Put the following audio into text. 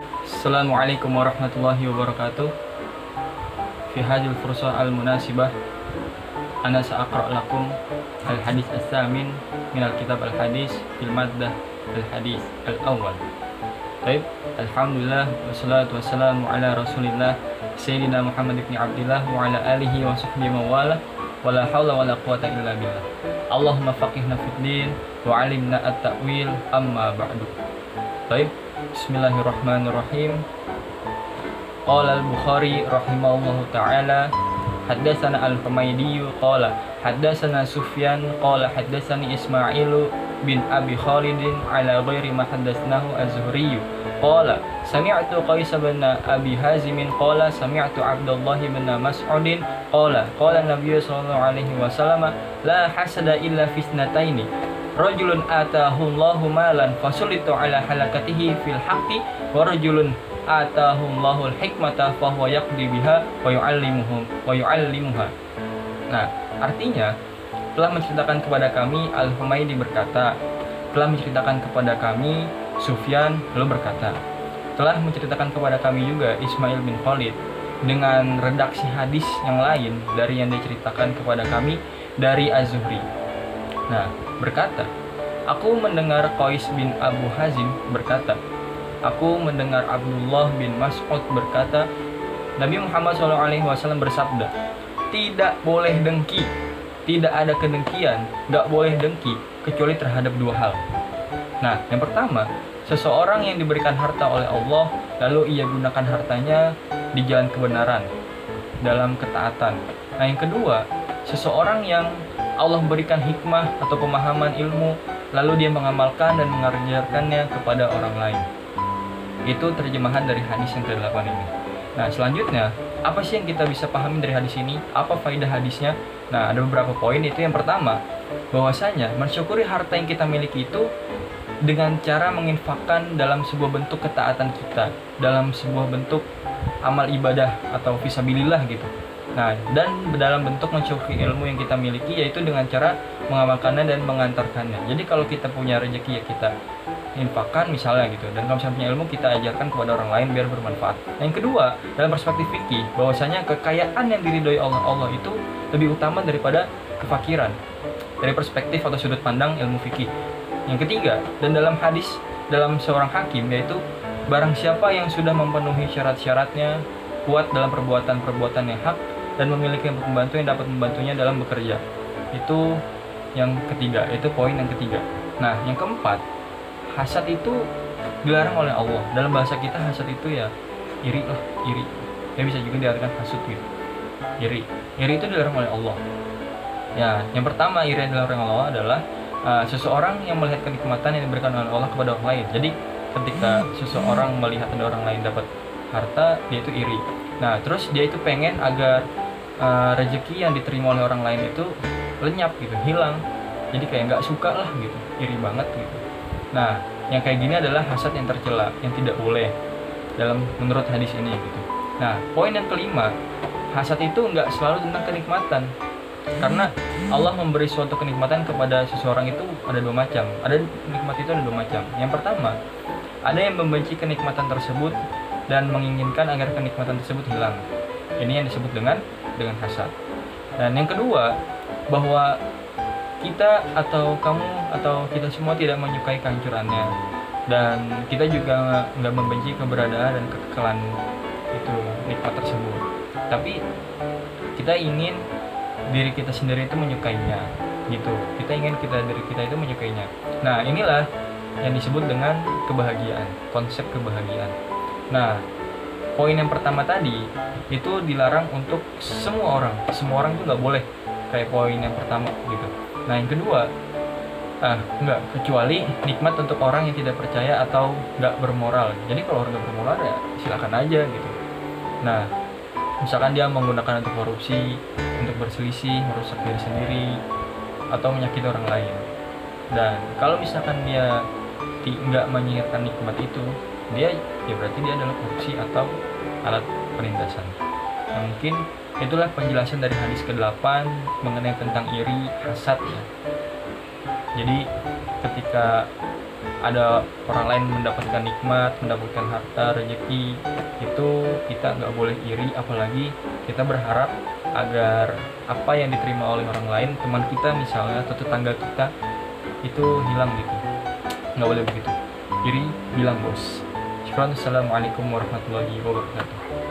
Assalamualaikum warahmatullahi wabarakatuh. Fi hadhil fursah al-munasibah ana sa'aqra' lakum al-hadis as-samin min al-kitab al-hadis fil maddah al-hadis al-awwal. Baik, alhamdulillah wassalatu wassalamu ala Rasulillah Sayyidina Muhammad ibn Abdillah wa ala alihi wa sahbihi mawala wa la hawla wa la quwata illa billah. Allahumma faqihna fid din wa 'allimna at-ta'wil, amma ba'du. Baik, bismillahirrahmanirrahim. Qala al-Bukhari rahimahullahu ta'ala, haddatsana al-Humaydi qala haddatsana Sufyan qala haddatsani Ismailu bin Abi Khalid ala ghairi ma haddatsnahu az-Zuhri qala sami'tu Qais bin Abi Hazim qala sami'tu Abdullah bin Mas'ud qala qala Nabi sallallahu alaihi wasallam la hasada illa fi ithnataini rajulun atahu Allahu malan fasullitu ala halakatihi fil haqqi wa rajulun atahu Allahul hikmata fa huwa yaqdi biha wa yu'allimuha. Nah, artinya telah menceritakan kepada kami Al-Humaydi berkata, telah menceritakan kepada kami Sufyan lalu berkata, telah menceritakan kepada kami juga Ismail bin Khalid dengan redaksi hadis yang lain dari yang diceritakan kepada kami dari Az-Zuhri. Nah, berkata, aku mendengar Qais bin Abu Hazim berkata, aku mendengar Abdullah bin Mas'ud berkata, Nabi Muhammad SAW bersabda, tidak boleh dengki, tidak ada kedengkian, gak boleh dengki kecuali terhadap dua hal. Nah, yang pertama, seseorang yang diberikan harta oleh Allah lalu ia gunakan hartanya di jalan kebenaran dalam ketaatan. Nah, yang kedua, seseorang yang Allah berikan hikmah atau pemahaman ilmu lalu dia mengamalkan dan mengajarkannya kepada orang lain. Itu terjemahan dari hadis yang ke-8 ini. Nah, selanjutnya, apa sih yang kita bisa pahami dari hadis ini? Apa faedah hadisnya? Nah, ada beberapa poin. Itu yang pertama, bahwasanya mensyukuri harta yang kita miliki itu dengan cara menginfakkan dalam sebuah bentuk ketaatan kita, dalam sebuah bentuk amal ibadah atau fisabilillah gitu. Nah, dan dalam bentuk mensyukuri ilmu yang kita miliki, yaitu dengan cara mengamalkannya dan mengantarkannya. Jadi kalau kita punya rezeki ya kita infakkan misalnya gitu, dan kalau misalnya punya ilmu kita ajarkan kepada orang lain biar bermanfaat. Nah, yang kedua, dalam perspektif fikih, bahwasanya kekayaan yang diridhoi Allah itu lebih utama daripada kefakiran dari perspektif atau sudut pandang ilmu fikih. Yang ketiga, dan dalam hadis dalam seorang hakim, yaitu barang siapa yang sudah memenuhi syarat-syaratnya, kuat dalam perbuatan-perbuatan yang hak, dan memiliki pembantu yang dapat membantunya dalam bekerja. Itu yang ketiga, itu poin yang ketiga. Nah, yang keempat, hasad itu dilarang oleh Allah. Dalam bahasa kita hasad itu ya iri lah, iri. Ya bisa juga diartikan hasud gitu. Iri itu dilarang oleh Allah. Ya, yang pertama iri yang dilarang oleh Allah adalah seseorang yang melihat kenikmatan yang diberikan oleh Allah kepada orang lain. Jadi ketika seseorang melihat ada orang lain dapat harta, dia itu iri. Nah, terus dia itu pengen agar rezeki yang diterima oleh orang lain itu lenyap gitu, hilang. Jadi kayak nggak suka lah gitu, iri banget gitu. Nah, yang kayak gini adalah hasad yang tercela, yang tidak boleh dalam menurut hadis ini gitu. Nah, poin yang kelima, hasad itu nggak selalu tentang kenikmatan. Karena Allah memberi suatu kenikmatan kepada seseorang itu ada dua macam. Ada nikmat itu ada dua macam. Yang pertama, ada yang membenci kenikmatan tersebut dan menginginkan agar kenikmatan tersebut hilang. Ini yang disebut dengan hasad. Dan yang kedua, bahwa kita atau kamu atau kita semua tidak menyukai kehancurannya, dan kita juga nggak membenci keberadaan dan kekekalan itu nikmat tersebut. Tapi kita ingin diri kita sendiri itu menyukainya gitu. Kita ingin diri kita itu menyukainya. Nah, inilah yang disebut dengan kebahagiaan, konsep kebahagiaan. Nah, poin yang pertama tadi itu dilarang untuk semua orang itu nggak boleh kayak poin yang pertama gitu. Nah, yang kedua, enggak, kecuali nikmat untuk orang yang tidak percaya atau nggak bermoral. Jadi kalau orang nggak bermoral ya silakan aja gitu. Nah, misalkan dia menggunakan untuk korupsi, untuk berselisih, merusak diri sendiri, atau menyakiti orang lain. Dan kalau misalkan dia nggak menyingkirkan nikmat itu, dia ya berarti dia adalah korupsi atau alat penindasan. Nah, mungkin itulah penjelasan dari hadis ke-8 mengenai tentang iri, hasad ya. Jadi ketika ada orang lain mendapatkan nikmat, mendapatkan harta, rezeki, itu kita nggak boleh iri, apalagi kita berharap agar apa yang diterima oleh orang lain, teman kita misalnya atau tetangga kita, itu hilang gitu. Nggak boleh begitu. Iri bilang bos. Syukran. Assalamualaikum warahmatullahi wabarakatuh.